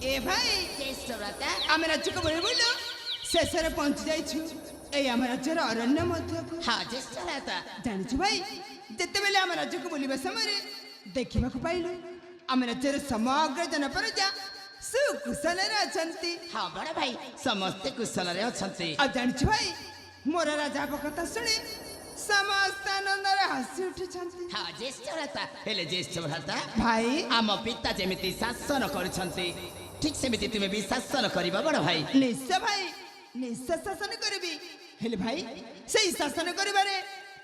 ए भाई জ্যেষ্ঠ ভ্রাতা आम राज्य को बोले बोलो शेष पहुंची जाइछु ए आम राज्यर अरण्य मध्य को हाँ জ্যেষ্ঠ ভ্রাতা जानिछु भाई जेते बेले आम राज्य को बोलिबा समय देखिबा को पाइलु आम राज्यर समग्र जनप्रजा सुकुशल अछंती हाँ बड़ भाई समस्ते कुशल रे अछंती आ जानिछु भाई मोर राजा कथा सुनी समस्त आनंद हसी उठिछंती हाँ জ্যेষ্ঠ ভ্রাতা हेले ज्येष्ठ भ्राता भाई आम पिता जेमिति शासन करुछंती ठीक सेमिति तुमे भी शासन करिबा बड़ भाई निश्चय भाई निश्चय शासन करबी हेले भाई सही शासन करिबारे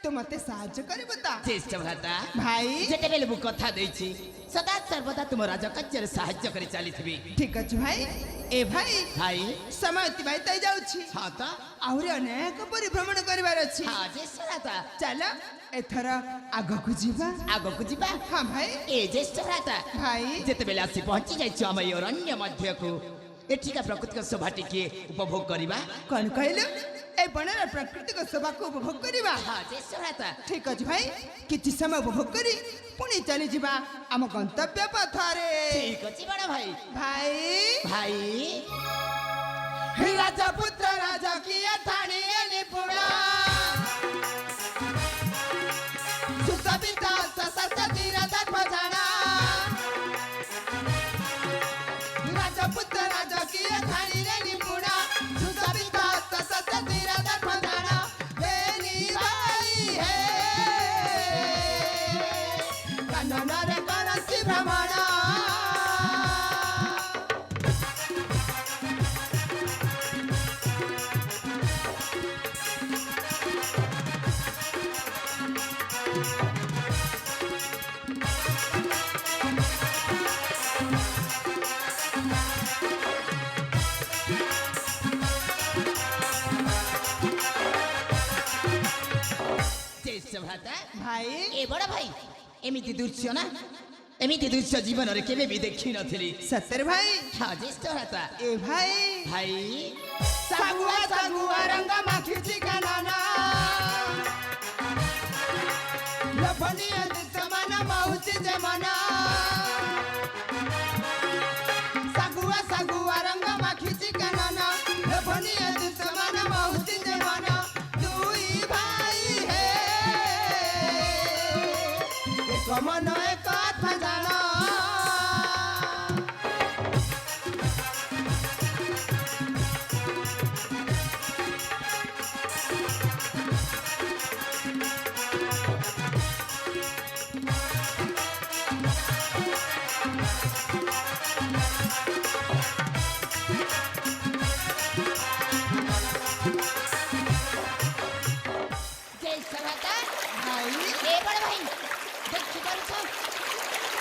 तो मते साहाय्य करबो ता জ্যेষ্ঠ भ्राता भाई जेते बेले मु कथा देछि सदा सर्वदा तुम राजा कच्चर साहाय्य करि चलिथिबी ठीक अछि भाई ए भाई भाई समय अतिबाहित हो जाउछि हाँ तो आहुरी अनेक परिभ्रमण करबार अछि हाँ জ্যेষ্ঠ भ्राता चलो एथर आगो को जीवा आगो को जीवा हाँ भाई ए ज्येष्ठ भ्राता भाई जेते बेले आसी पहुंची जाइछु हम ए अरण्य मध्य को एठिका प्राकृतिक शोभा टिके उपभोग करिबा कौन कहले ए बनर प्राकृतिक शोभा को उपभोग करिबा हाँ জ্যेষ্ঠ भ्राता ठीक अछि भाई किछि समय उपभोग करी पुणी चली जीवा आम गंतव्य पथरे ठीक अछि बड़ भाई भाई भाई राजा पुत्र राजा की थाने निपुणा सुसविता ससती राजा भजाना राजा पुत्र राजा की थाने निपुणा सुसविता ससती राजा भजाना बेनी भाई है कन्नड़ कनसी भ्रमणा জ্যেষ্ঠ भ्राता भाई ए बड़ भाई एमिति दृश्य ना एमिति दृश्य जीवन रे केबे भी देखि नथिली सत्तर भाई हाँ জ্যेষ্ठ भ्राता ए भाई भाई सागुआ सागुआ रंग माखीची कानाना लफनिया समाना माऊची जमाना सागुआ सागुआ रंग माखीची कानाना लफनिया समाना माऊची जमाना दुई भाई है एक मन एक आत्मा जाना জ্যেষ্ঠ भ्राता भाई ए बड़ भाई देखि पारुछ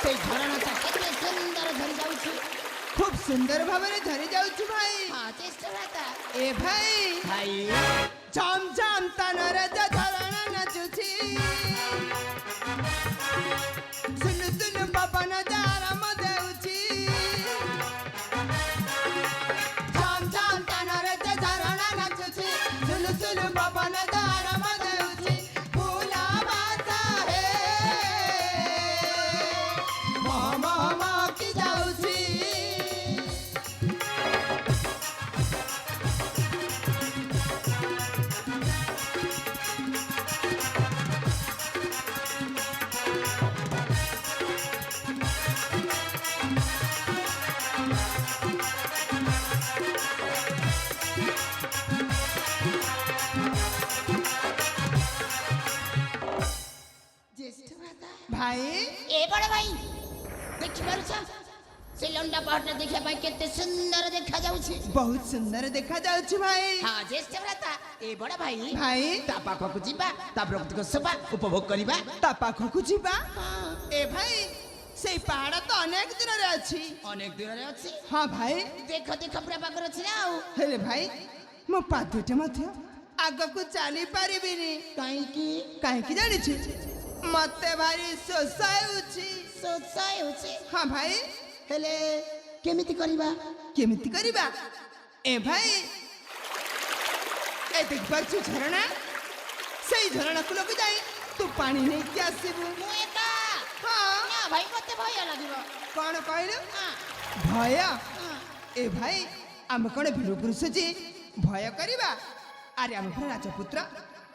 से झरणाटा केते सुंदर झरी जाउछि खूब सुंदर भावरे धरी जाउछु भाई हाँ জ্যेষ্ठ भ्राता ए भाई भाई झम झम तनर झरणा नचुछि सुन सुन पवन जारम देउछि झम झम तनर झरणा नचुछि सुन सुन पवन जारम देउछि फूला बाता है मह मह मह की जाउछि জ্যেষ্ঠ भ्राता भाई ए बड़ भाई देखि पारुछ से लंडा पहाड़ देखा पाई केते सुंदर देखा जाउछि बहुत सुंदर देखा जाउछि भाई हाँ জ্যेष्ठ भ्राता ए बड़ भाई भाई ता पाखकु जिबा ता प्राकृतिक शोभा उपभोग करिबा ता पाखकु जीवा ए भाई से पहाड़ तो अनेक दूर रे अछि अनेक दूर रे अछि हाँ भाई देख देख पूरा पाखर अछि ना आउ हेले भाई मो पादुटे मध्य आग को चली पारिबिनी काई की काहे की जानि छी मते भारी सोसाय उछि सोचाय होछि हाँ भाई हेले केमिति करिबा केमिति करिबा ए भाई ए देख पाछु झरणा सेई झरणा को लग जाई तू पानी नहीं के आसीबू मु एका हाँ ना भाई मते भय लागिबो कौन कहलु हां भय हां ଏ ଭାଇ ଆମେ କ'ଣ ବୀର ପୁରୁଷ ଯେ ଭୟ କରିବା? ଆରେ ଆମେ ପୁରା ରାଜପୁତ୍ର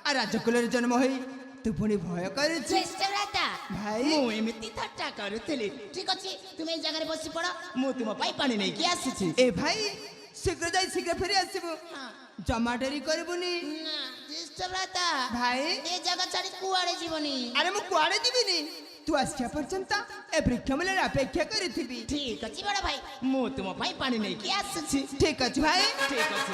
ଆଉ ରାଜକୁଳରେ ଜନ୍ମ ହୋଇ ତୁ ପୁଣି ଭୟ କରୁଛୁ ଜ୍ୟେଷ୍ଠ ଭ୍ରାତା ଭାଇ? ମୁଁ ଏମିତି ଥଟ୍ଟା କରୁଥିଲି। ଠିକ ଅଛି ତୁମେ ଏଇ ଜାଗାରେ ବସି ପଡ, ମୁଁ ତୁମ ପାଇଁ ପାଣି ନେଇକି ଆସିଛି। ଏ ଭାଇ ଶୀଘ୍ର ଯାଇ ଶୀଘ୍ର ଫେରି ଆସିବୁ, ଜମା ଡେରି କରିବୁନି। ନା ଜ୍ୟେଷ୍ଠ ଭ୍ରାତା ଭାଇ ଏ ଜାଗା ଛାଡି କୁଆଡେ ଯିବନି। ଆରେ ମୁଁ କୁଆଡେ ଯିବିନି, ତୁ ଆସିବା ପର୍ଯ୍ୟନ୍ତ ଏ ବୃକ୍ଷ ମୂଳରେ ଅପେକ୍ଷା କରିଥିବି। ଠିକ ଅଛି ବଡ ଭାଇ, ମୁଁ ତୁମ ପାଇଁ ପାଣି ନେଇକି ଆସୁଛି। ଠିକ ଅଛି ଭାଇ। ଠିକ ଅଛି।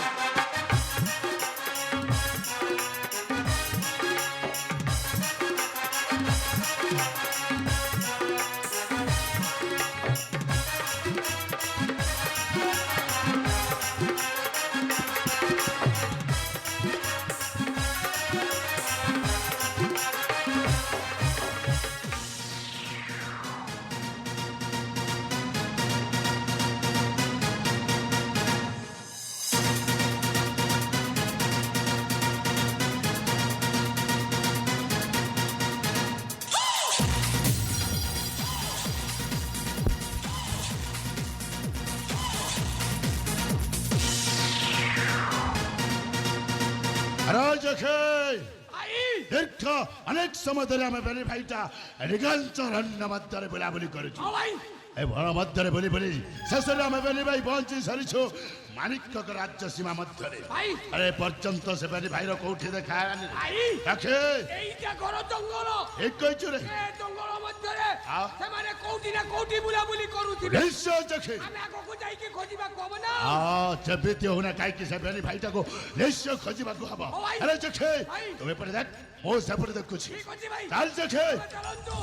ଦୀର୍ଘ ଅନେକ ସମୟ ଧରି ଆମେ ବେଲି ଭାଇଟା ରିଗାଞ୍ଚ ରଣ୍ୟ ମଧ୍ୟରେ ବୁଲାବୁଲି କରୁଛୁ। ଏ ବଣ ମଧ୍ୟରେ ବୁଲି ବୁଲି ଶେଷରେ ଆମେ ବେଲି ଭାଇ ପହଞ୍ଚି ସାରିଛୁ ମାଣିକଙ୍କ ରାଜ୍ୟ ସୀମା ମଧ୍ୟରେ। ଆରେ ପର୍ଯ୍ୟନ୍ତ ସେ ବେଲି ଭାଇର କୋଉଠି ଦେଖା ହେଲାନି। এইটা ঘর জঙ্গল ଏ କହିଛୁ ରେ এ জঙ্গল মধ্যে আ? সেমানে কোউটি না কোউটি বুলাবুলি করুথিবে। ନିଶ୍ଚୟ ଦେଖେ। আমি আগକୁ ଯାଇକି ଖୋଜିବା କବ ନା। ଯେମିତି ହଉନା କାହିଁକି ସେ ବେଲି ଭାଇଟାକୁ ନିଶ୍ଚୟ ଖୋଜିବାକୁ ହବ। ଭାଇ। ଆରେ ଦେଖେ ଭାଇ। ତୁମେ ଏପଟେ ଦେଖ, ମୁଁ ସେପଟେ ଦେଖୁଛି। ঠিক ଅଛି ভাই, ଚାଲ ଦେଖେ। ଚାଲନ୍ତୁ।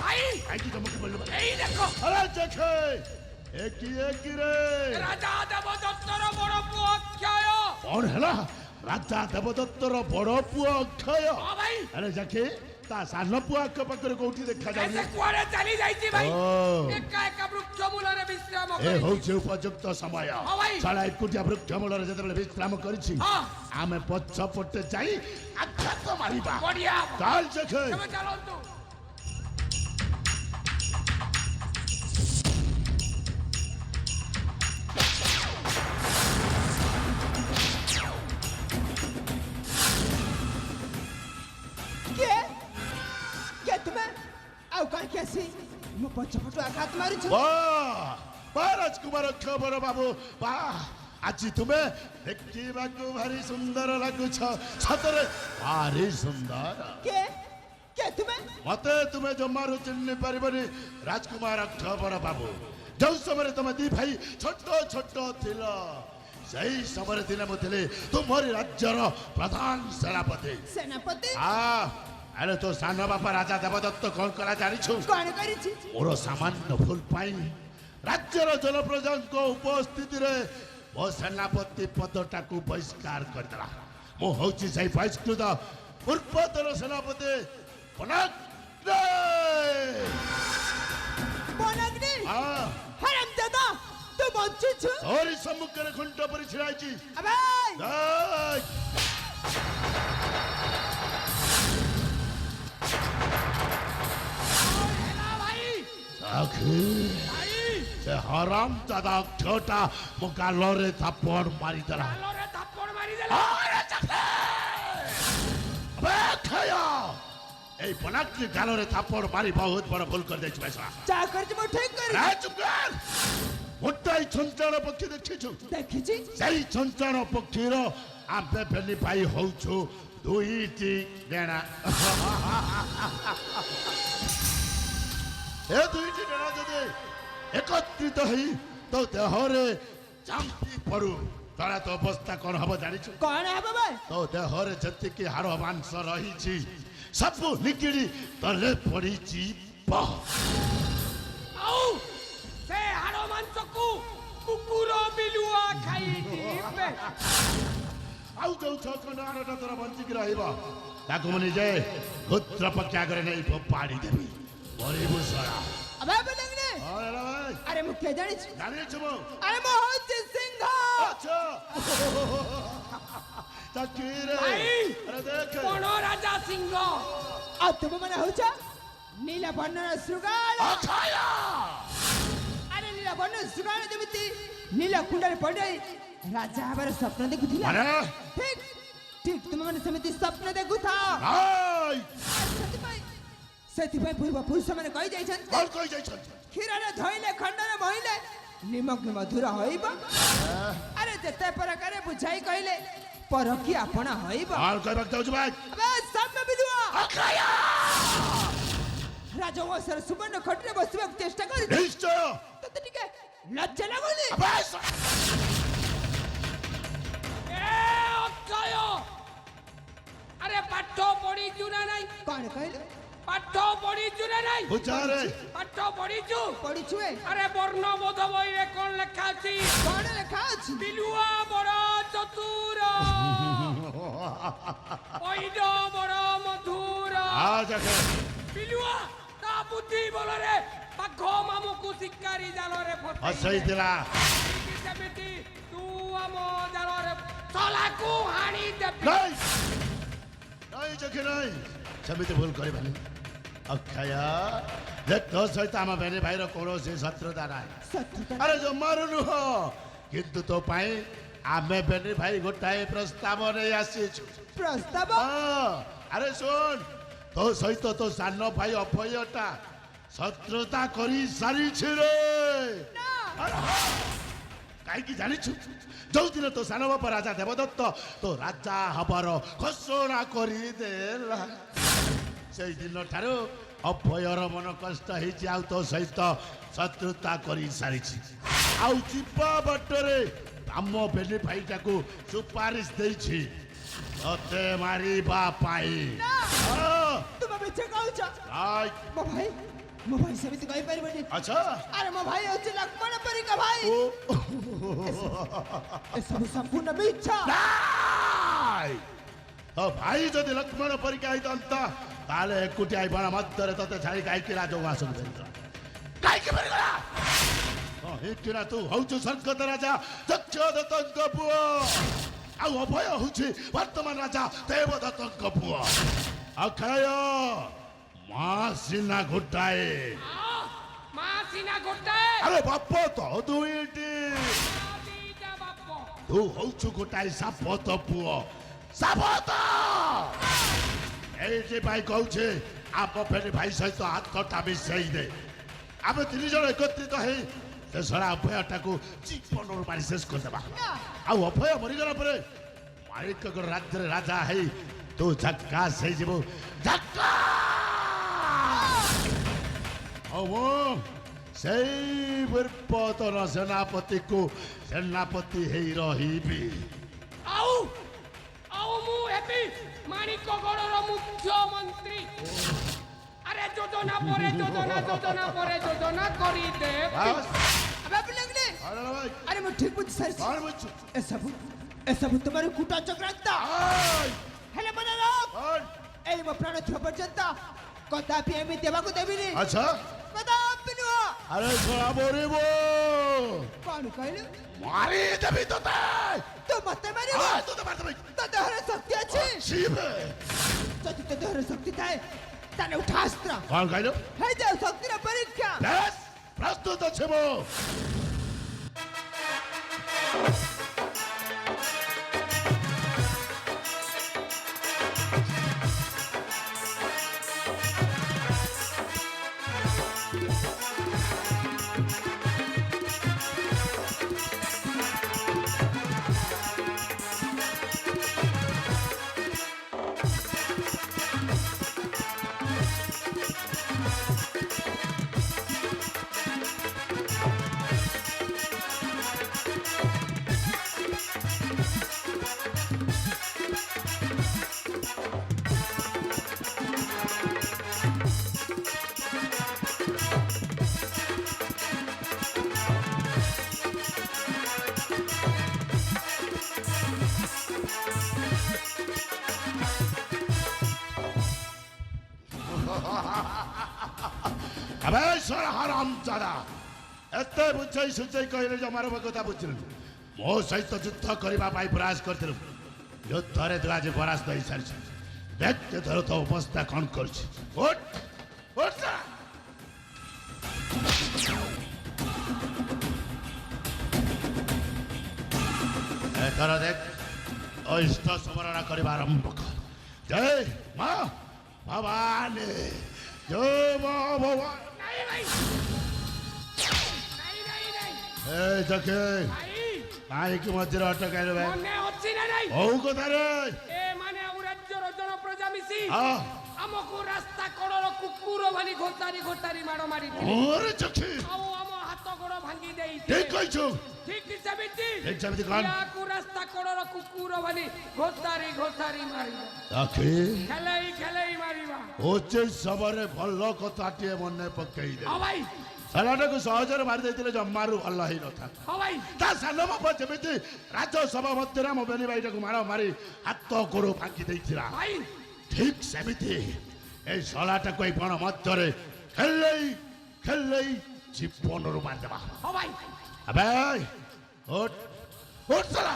ভাই କାହିଁକି ତମକୁ ବୋଲିବ? এই দেখো ଆରେ ଦେଖେ ଏକି ରେ রাজা দেবদত্তর বড় পুଅ অক্ষয়। କଣ ହେଲା? ରାଜା ଦେବଦତ୍ତର ବଡ ପୁଅ ଅକ୍ଷୟ। হ্যাঁ ভাই, ଆରେ ଦେଖେ ତା ସାନ ପୁଅ ଆଖ ପାଖରେ କୋଉଠି ଦେଖାଯାଉନି। এসে কুয়ারে চালি যাইছি ভাই। ও। একা একা বৃক্ষ মূলরে বিশ্রাম ଏ করি। ହଉଛି ଉପଯୁକ୍ତ ସମୟ। ହଁ ଭାଇ। ଶାଳା ଏକୁଟିଆ ବୃକ୍ଷ ମୂଳରେ ଯେତେବେଳେ ବିଶ୍ରାମ କରିଛି, ହଁ। ଆମେ ପଛ ପଟେ ଯାଇ ଆଘାତ ମାରିବା। বড়িয়া ଚାଲ ଦେଖେ। তুমি ଚାଲନ୍ତୁ। କିଏ କିଏ ତୁମେ? ଆଉ କାହିଁକି ଆସି ମୋ ପଛପଟୁ ଆଘାତ ମାରୁଛ? ବା ରାଜକୁମାର ଖବର ବାବୁ ବା, ଆଜି ତୁମେ ଦେଖିବାକୁ ଭାରି ସୁନ୍ଦର ଲାଗୁଛ। ସତରେ ଭାରି ସୁନ୍ଦର। କିଏ କିଏ ତୁମେ? ମତେ ତୁମେ ଜମାରୁ ଚିହ୍ନି ପାରିବନି ରାଜକୁମାର ଖବର ବାବୁ। ଯୋଉ ସମୟରେ ତମେ ଦି ଭାଇ ଛୋଟ ଛୋଟ ଥିଲ, ସେଇ ସମୟରେ ଦିନେ ମୁଁ ଥିଲି ତୁମରି ରାଜ୍ୟର ପ୍ରଧାନ ସେନାପତି। ସେନାପତି? ଆରେ ତୋ ସାନ ବାପା ରାଜା ଦେବଦତ୍ତ କଣ କଲା ଜାଣିଛୁ? କଣ କରିଛି? ମୋର ସାମାନ୍ୟ ଭୁଲ ପାଇଁ ରାଜ୍ୟର ଜନପ୍ରଜାଙ୍କ ଉପସ୍ଥିତିରେ ମୋ ସେନାପତି ପଦଟାକୁ ବହିଷ୍କାର କରିଦେଲା। ମୁଁ ହଉଛି ସେଇ ବହିଷ୍କୃତ ପୂର୍ବତନ ସେନାପତି ବନାଗ୍ନି। ବନାଗ୍ନି? ହାରାମଜାଦା, ତୁ ବଞ୍ଚିଛୁ? ତୋରି ସମ୍ମୁଖରେ ଖୁଣ୍ଟ ପରି ଛିଡ଼ା ହେଇଛି। ଆବେ ସେ ହରାମ ଦାଦା ଅକ୍ଷୟଟା ମୋ ଗାଲରେ ଥାପଡ଼ ମାରିଦେଲା। আলোরে থাপ্পড় মারি দিলা। এই বনাগ্নি গালরে থাপড় মারি বহুত বড় ভুল করে দিয়েছি ভাই। যা କରିଛି ମୁଁ ଠିକ କରିଛି। ଗୋଟାଏ ଛଞ୍ଚାଣ ପକ୍ଷୀ ଦେଖିଛୁ? ଦେଖିଛି। ସେଇ ଛଞ୍ଚାଣ ପକ୍ଷୀର ଆମେ ବେଲି ପାଇ ହଉଛୁ ଦୁଇଟି ଡେଣା। ଏ ଦୁଇଟି ଡେଣା ଯଦି একত্রিত হই তো দেহরে চাম্পি পড়ু, তারা তো অবস্থা কোন হব জানিଛୁ? କଣ ହେବ ଭାଇ? তো দেহরে যেତିକି হাড় মাଂସ ରହିଛି ସବୁ ନିକିଡ଼ି ତଳେ ପଡ଼ିଛି। আউ সে হাড় মাংসকু কুকুর বিলুয়া খাইଯିବେ। ଆଉ ଯୋଉ ଛଅ ଖଣ୍ଡ ହାଡ଼ଟା ତୋର ବଞ୍ଚିକି ରହିବ ତାକୁ ମୁଁ ନିଜେ କ୍ଷୁଦ୍ର ପକ୍ଷୀ ଆଗରେ ନେଇ ଫୋପାଡ଼ି ଦେବି। ମରିବୁ ଶଳା। ଆବେ ବନାଗ୍ନି, আরে ভাই আরে মু কে জানিছ জানিছ মো আরে মু হচ্ছে সিংহ আচ্ছা তা কি রে ভাই আরে দেখ কোন রাজা সিংহ আর তুমি মানে হচ্ছে নীলা বর্ণর শৃগাল অক্ষয়া আরে নীলা বর্ণর শৃগাল যেମିତି নীলা কুଣ୍ଡରେ ପଡି ରାଜା ହେବାର ସ୍ୱପ୍ନ ଦେଖୁଥିଲା আরে ଠିକ ଠିକ ତୁମେ ମାନେ ସେମିତି ସ୍ୱପ୍ନ ଦେଖୁଥାଅ ভাই ସେଥିପାଇଁ ପୂର୍ବ ପୁରୁଷମାନେ କହି ଯାଇଛନ୍ତି কল কই যাইছନ୍ତି କ୍ଷୀରରେ ଧୋଇଲେ ଖଣ୍ଡରେ ମହିଲେ ନିମଗ୍ନ ମଧୁର ହୋଇବ ଆରେ ଯେତେ ପ୍ରକାରେ ବୁଝାଇ କହିଲେ ପରକି ଆପଣ ହୋଇବ আর কইবাক যাଉଛୁ ভাই ଆବେ ସାମ୍ନା ବିଲୁଆ অক্ষয়া ରାଜବଂଶର ସୁବର୍ଣ୍ଣ ଖଟିରେ ବସିବାକୁ ଚେଷ୍ଟା କରି নিশ্চয় ତତେ ଟିକେ ଲଜ୍ଜା ଲାଗୁନି বাস এ অক্ষয় আরে পাঠ পড়িছু না নাই କଣ କହିଲୁ পাঠ পড়িছু না নাই বুঝারে পাঠ পড়িছু ପଢିଛୁ ଏ আরে বর্ণবোধ বইরে কোন লেখা আছে କଣ ଲେଖା ଅଛି বিলুয়া বড় চতুর পৈড বড় মধুর আজ আগে বিলুয়া তা বুদ্ধি বলরে বাঘ মামুকু শিকারি জালরে ফসাই হসাইছিলা যেମିତି তু আম জালরে চলাকু হানি দেবি নাই নাই চোখে নাই সেମିତି ভুল କରିବାନି ଅକ୍ଷୟ ଦେଖ ତୋ ସହିତ ଆମ ବେନି ଭାଇର କୌଣସି ଶତ୍ରୁତା ନାହିଁ ଶତ୍ରୁତା ଆରେ ଜମାରୁ ନୁହଁ କିନ୍ତୁ ତୋ ପାଇଁ ଆମେ ବେନି ଭାଇ ଗୋଟାଏ ପ୍ରସ୍ତାବ ନେଇ ଆସିଛୁ ପ୍ରସ୍ତାବ ହଁ ଆରେ ଶୁଣ ତୋ ସହିତ ତୋ ସାନ ଭାଇ ଅଭୟଟା ଶତ୍ରୁତା କରି ସାରିଛି ରେ ଆରେ ହଁ। କାହିଁକି ଜାଣିଛୁ ଯୋଉଦିନ ତୋ ସାନ ବାପ ରାଜା ଦେବଦତ୍ତ ତୋ ରାଜା ହବାର ଘୋଷଣା କରିଦେଲା ସେଇଦିନ ଠାରୁ ଅଭୟର ମନ କଷ୍ଟ ହେଇଛି ଆଉ ତୋ ସହିତ ଶତ୍ରୁତା କରି ସାରିଛି ଆଉ ଯିବା ବାଟରେ ଆମ ବେନି ଭାଇଟାକୁ ସୁପାରିଶ ଦେଇଛି ତତେ ମାରିବା ପାଇଁ ହଁ। ତୁମେ ମିଛ କହୁଛ ଆଇ, ମୋ ଭାଇ ସେମିତି କହିପାରିବନି ଆଚ୍ଛା ଆରେ ମୋ ଭାଇ ହଉଛି ଲକ୍ଷ୍ମଣ ପରିକା ଭାଇ ଓ ଏସବୁ ସମ୍ପୂର୍ଣ୍ଣ ମିଛ ନାଇ ତୋ ଭାଇ ଯଦି ଲକ୍ଷ୍ମଣ ପରୀକ୍ଷା ହେଇଥାନ୍ତା ତାହେଲେ ଏକୁଟିଆ ବଣ ମଧ୍ୟରେ ତତେ ଛାଡ଼ି କାହିଁକି ରାଜଉଆସକୁ ଫେରିଥିଲା କାହିଁକି ଫେରିଗଲା ହଁ ଏକିନା ତୁ ହଉଛୁ ସ୍ୱର୍ଗତ ରାଜା ଯକ୍ଷଦତ୍ତଙ୍କ ପୁଅ ଆଉ ଅଭୟ ହଉଛି ବର୍ତ୍ତମାନ ରାଜା ଦେବଦତ୍ତଙ୍କ ପୁଅ ଅକ୍ଷୟ ମା ସିନା ଗୋଟାଏ মা সিনা গোটায় ଆରେ ବାପ ତ ଦୁଇଟି দিটা বাপ ତୁ ହଉଛୁ ଗୋଟାଏ ସାପତ ପୁଅ ସାପତ ଏଇଠି ଭାଇ କହୁଛେ ଆମ ଫେରି ଭାଇ ସହିତ ହାତଟା ମିଶାଇ ଦେ ଆମେ ତିନି ଜଣ ଏକତ୍ରିତ ହେଇ ସେ ଶଳା ଅଭୟଟାକୁ ଜୀବନରୁ ମାରି ଶେଷ କରିଦେବା ଆଉ ଅଭୟ ମରିଗଲା ପରେ ମାଳିକଙ୍କର ରାଜ୍ୟରେ ରାଜା ହେଇ ତୁ ଝାକାସ ହେଇଯିବୁ ଆଉ ମୁଁ ସେଇ ପୂର୍ବତନ ସେନାପତିକୁ ସେନାପତି ହେଇ ରହିବି আউ আউ মু হেপি মানিকগড়র মুখ্যমন্ত্রী আরে যোজনা পরে যোজনা যোজনা পরে যোজনা করি দে ବାସ୍। ଆବେ ପିଲାମାନେ ଆରେ ଭାଇ ଆରେ ମୁଁ ଠିକ ବୁଝି ସାରିଛି କଣ ବୁଝୁଛୁ ଏସବୁ ତୁମର କୁଟା ଚକ୍ରାନ୍ତ ହେଲେ ମନେ ରଖ ଏଇ ମୋ ପ୍ରାଣ ଥିବା ପର୍ଯ୍ୟନ୍ତ କଦାପି ଏମିତି ଦେବାକୁ ଦେବିନି ଆଚ୍ଛା କଦାପି ନୁହଁ ଆରେ ଶଳା ମରିବ କଣ କହିଲୁ ମାରିଦେବି ତତେ ତୁ ମତେ ମାରିବୁ ତତେ ମାରିଦେବି ତୋ ଦେହରେ ଶକ୍ତି ଅଛି ଶିବେ ଯଦି ତୋ ଦେହରେ ଶକ୍ତି ଥାଏ ତାହେଲେ ଉଠା ଅସ୍ତ୍ର କଣ କହିଲୁ ହେଇଯାଉ ଶକ୍ତିର ପରୀକ୍ଷା ବେଶ ପ୍ରସ୍ତୁତ ଅଛି ମୁଁ আবে সর হারাম চাদা এতে বুঝাই সুঝাই কহিলে জমার কথা বুঝিলু ମୋ ସହିତ ଯୁଦ୍ଧ କରିବା ପାଇଁ ପ୍ରୟାସ କରିଥିଲୁ ଯୁଦ୍ଧରେ ତୁ ଆଜି ପରାସ୍ତ ହେଇସାରିଛୁ ଦେଖ ତୋର ତ ଅବସ୍ଥା କ'ଣ କରୁଛି ଏଥର ଦେଖ ଇଷ୍ଟ ସ୍ମରଣ କରିବା ଆରମ୍ଭ କର ଜୟ ମା ଭବାନୀ ଜୟ ମା ଭବାନୀ नहीं भाई नहीं ଏ ଦେଖେ भाई କାହିଁକି ମଝିରେ ଅଟକାଇଲୁ ଭାଇ मने अच्छी ना नहीं ହଉ କଥାରେ ए माने अब राज्यर जन प्रजा मिसी ହଁ ଆମକୁ ରାସ୍ତା କଡ଼ର କୁକୁର ଭଳି ଘୋଟାରି ମାଡ଼ ମାରିଥିଲେ ମୋର ଚକ୍ଷୁ ଆଉ ଆମ ହାତ ଗୋଡ଼ ଭାଙ୍ଗି ଠିକ ଦେଇଥିଲେ କହିଛୁ ଠିକ ସେମିତି ଠିକ ସେମିତି କଣ ୟାକୁ ରାସ୍ତା କଡ଼ର କୁକୁର ଭଳି ଘୋଟାରି ମାରିବା ଆଖି ଖେଲେଇ ମାରିବା ଉଚିତ ସମୟରେ ଭଲ କଥାଟିଏ ମନେ ପକେଇ ଦେ ହଁ ଭାଇ ସାଲାଟାକୁ ସହଜରେ ମାରି ଦେଇଥିଲେ ଜମାରୁ ଭଲ ହେଇନଥାନ୍ତା ହଁ ଭାଇ ତା ସାନ ବାପ ଯେମିତି ରାଜସଭା ମଧ୍ୟରେ ଆମ ବେନି ଭାଇଟାକୁ ମାଡ଼ ମାରି ହାତ ଗୋଡ଼ ଭାଙ୍ଗି ଦେଇଥିଲା ଭାଇ ଠିକ ସେମିତି এই ଶଳାଟାକୁ ଏଇ ବଣ ମଧ୍ୟରେ ଖେଲେଇ ଜୀବନରୁ ମାରିଦେବା ହଁ ଭାଇ ଆବେ ଉଠ ଉଠ ଶଳା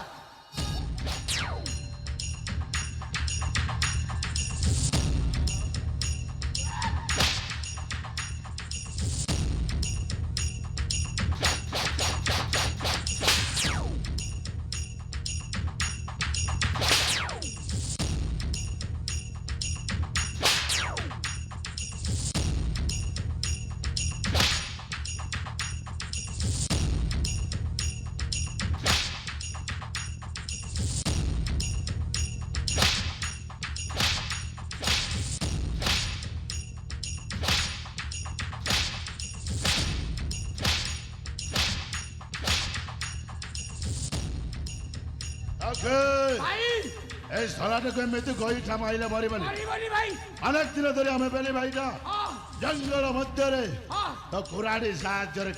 ଭାଇ এই ଶଳାଟାକୁ ଏମିତି ଗୋଇଠା ମାଇଲେ ମରିବନି ମାରିବନି ଭାଇ ଅନେକ ଦିନ ଧରି ଆମେ ବେନି ଭାଇଟା ହଁ ଜଙ୍ଗଲ ମଧ୍ୟରେ ହଁ ତ କୁରାଡି ସାହାଯ୍ୟରେ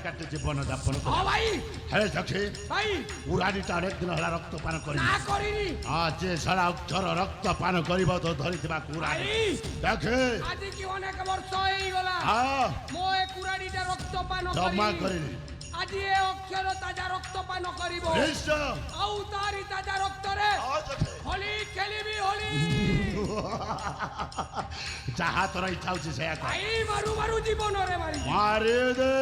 କାଟି ଜୀବନ ଯାପନ ହଁ କରୁ ଭାଇ ହେ ସଖୀ ଭାଇ କୁରାଡିଟା ଅନେକ ଦିନ ହେଲା ରକ୍ତପାନ କରିବ ନା କରିନି ଯେ ସାରା ଅକ୍ଷର ରକ୍ତପାନ କରିବ ତ ଧରିଥିବା କୁରାଡି ଭାଇ ଦେଖେ ଆଜି କି ଅନେକ ବର୍ଷ ହେଇଗଲା ହଁ ମୋ ଏ କୁରାଡିଟା ରକ୍ତପାନ ଜମା କରିନି କରିନି ଆଜି ଏ ଅକ୍ଷର ତାଜା ରକ୍ତପାନ କରିବ ନିଶ୍ଚୟ ଆଉ ତାରି ତାଜା ରକ୍ତରେ ହଁ ସଖୀ ହୋଲି ଖେଳିବି ହୋଲି ଯାହା ତୋର ଇଚ୍ଛା ହଉଛି ସେଇଆ କର ଭାଇ ମାରୁ ଜୀବନରେ ମାରି ମାରି ଦେ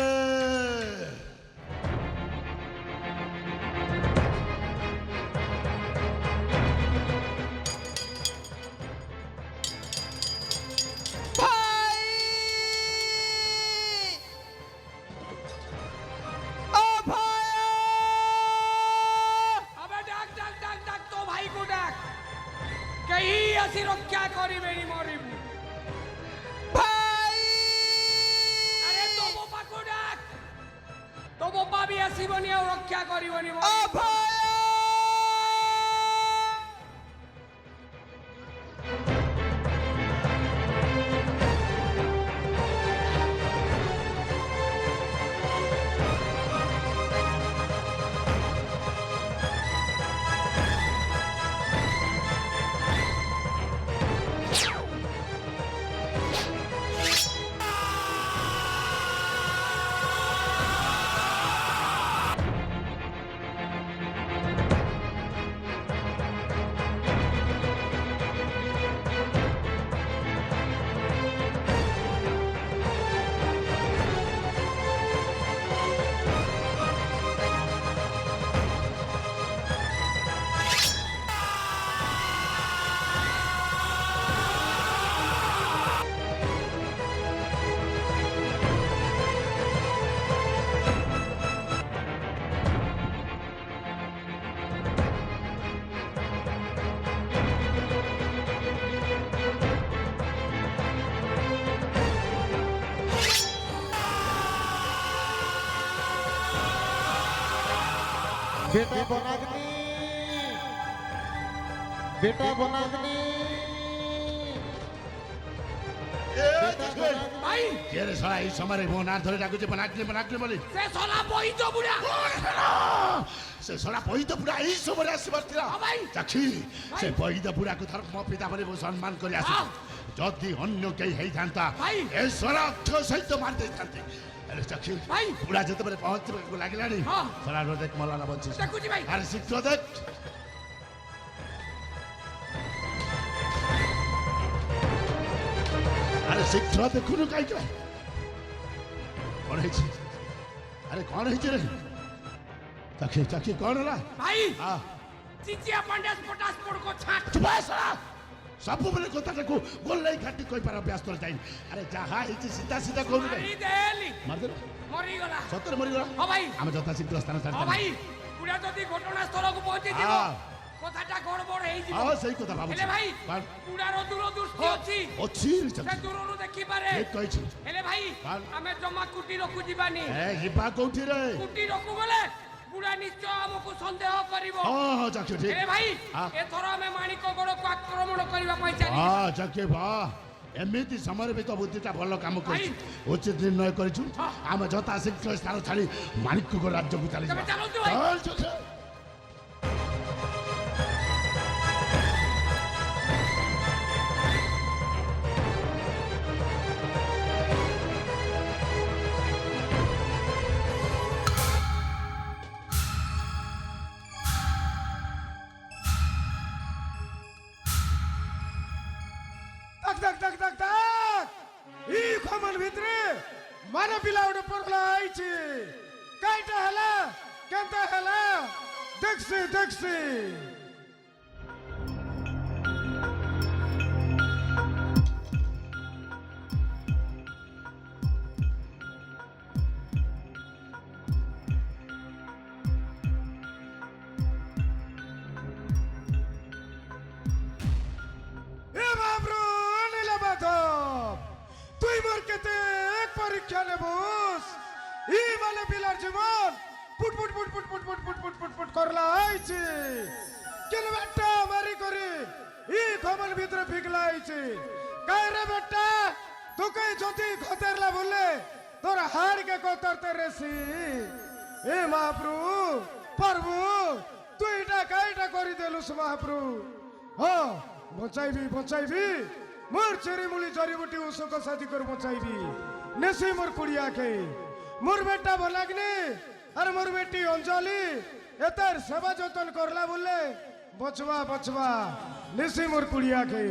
ভাই ও ভাই আবে ডাক তো ভাই কো ডাক কেহি আসি রক্ষা করিবেনি মরিবু ভাই আরে তো বাবা কো ডাক তো বাবা বি আসিবনি আর রক্ষা করিবনি ও ভাই बेटा बनाग्नि ভাই রে শଳା এই ସମୟରେ ମୋ ନାଁ ଧରି ଡାକୁଛି ବନାଗ୍ନି ବୋଲି সে সোনা বইতো বুড়া ସେ ଶଳା ବୈଦ ପୁରା ଏଇ ସମୟରେ ଆସିବାର ଥିଲା ହଁ ଭାଇ। ଚାକ୍ଷୀ ସେ ବୈଦ ପୁରାକୁ ଧର୍ମ ପିତା ବୋଲି ମୁଁ ସମ୍ମାନ କରି ଆସିଛି ଯଦି ଅନ୍ୟ କେହି ହେଇଥାନ୍ତା ଭାଇ। ଏ ଶଳା ଅକ୍ଷୟ ସହିତ ମାରି ଦେଇଥାନ୍ତେ ହେଲେ ଚାକ୍ଷୀ ଭାଇ। ପୁରା ଯେତେବେଳେ ପହଞ୍ଚିବାକୁ ଲାଗିଲାଣି ହଁ। ଶଳା ଦେଖ ମଲାନା ବଞ୍ଚିଛି ଦେଖୁଛି ଭାଇ। ଆରେ ଶୀଘ୍ର ଦେଖ ଆରେ ଶୀଘ୍ର ଦେଖୁନୁ କାହିଁକି କଣ ହେଇଛି ଆରେ କଣ ହେଇଛି ରେ ଚାକ୍ଷୀ ଚାକ୍ଷୀ କଣ ହେଲା ଭାଇ ହଁ ଚିଚିଆ ପାଣ୍ଡ୍ୟା ପଟାସ ପଡको ଛାଟ ଚୁପ ଶଳା ସବୁବେଳେ କଥାଟାକୁ ଗୋଲେଇ ଘାଟି କହିପାର ବ୍ୟସ୍ତ ଯାଇ ଆରେ ଯାହା ହେଇଛି ସିଧା ସିଧା କହୁନୁ ମାରି ଦେଲି ମାରିଦେଲ ମରିଗଲା ସତରେ ମରିଗଲା ହଁ ଭାଇ ଆମେ ଯଥା ଶୀଘ୍ର ସ୍ଥାନ ହଁ ଛାଡିଦେବା ଭାଇ ପୁରା ଯଦି ଘଟଣାସ୍ଥଳକୁ ପହଞ୍ଚିଯିବ ହଁ। କଥାଟା ଗଡ଼ବଡ଼ ହେଇଯିବ ହଁ ସେଇ କଥା ଭାବୁଛି ହେଲେ ଭାଇ କଣ? ପୁରାର ଦୂରଦୃଷ୍ଟି ଅଛି ଅଛି ସେ ଦୂରରୁ ଦେଖିପାରେ ଠିକ କହିଛି ହେଲେ ଭାଇ କଣ? ଆମେ ଜମା କୁଟୀରକୁ ଯିବାନି ଏ ଯିବା କୋଉଠି ରେ କୁଟୀରକୁ ଗଲେ ବୁଢା ନିଶ୍ଚୟ ଆମକୁ ସନ୍ଦେହ କରିବ ହଁ ହଁ ଚାକ୍ଷୀ ଠିକ ହେଲେ ଭାଇ ହଁ। ଏଥର ଆମେ ମାଣିକଗଡକୁ ଆକ୍ରମଣ କରିବା ପାଇଁ ଚାଲି ହଁ ଚାକ୍ଷୀ ବାହ ଏମିତି ସମୟରେ ବି ତ ବୁଦ୍ଧିଟା ଭଲ କାମ କରିଛୁ ଉଚିତ ନିର୍ଣ୍ଣୟ କରିଛୁ ଆମେ ଯଥା ଶୀଘ୍ର ସ୍ଥାନ ଛାଡି ମାଣିକଗଡ଼ ରାଜ୍ୟକୁ ଚାଲିଯିବା ତମେ ଚାଲନ୍ତୁ ଭାଇ। ଚାଲ ଚାକ୍ଷୀ Tak tak tak tak tak! ଇ ଖମନ ଭିତରେ ମାନ ପିଲା ଗୋଟେ ପରଲା ଆଇଛି କାଇଟା ହେଲା କେନ୍ତା ହେଲା ଦେଖସି ଦେଖସି এ বাবরু নীলমাধব তুই মোর কেতে এক পরীক্ষা নেবুস ই মানে পিলার জীবন পুট পুট পুট পুট পুট পুট পুট পুট পুট পুট করলা আইছি কেন বেটা মারি করি ই খমন ভিতরে ফিকলা আইছি কাই রে বেটা তোকে যদি খতেরলা বললে তোর হাড় কে কতরতে রেছি এ মহাপ্রভু প্রভু তুই এটা কাইটা করি দেলুস মহাপ্রভু হ্যাঁ বচাইবি বচাইবি মোর চেরিমুলি জড়িবুটি উষক সাজি করে বচাইবি নেছি মোর কুড়িয়াকে মোর বেটা ভলাগনি আর মোর বেটি অঞ্জলি এতার সেবা যতন করলা বললে বচবা বচবা নেছি মোর কুড়িয়াকে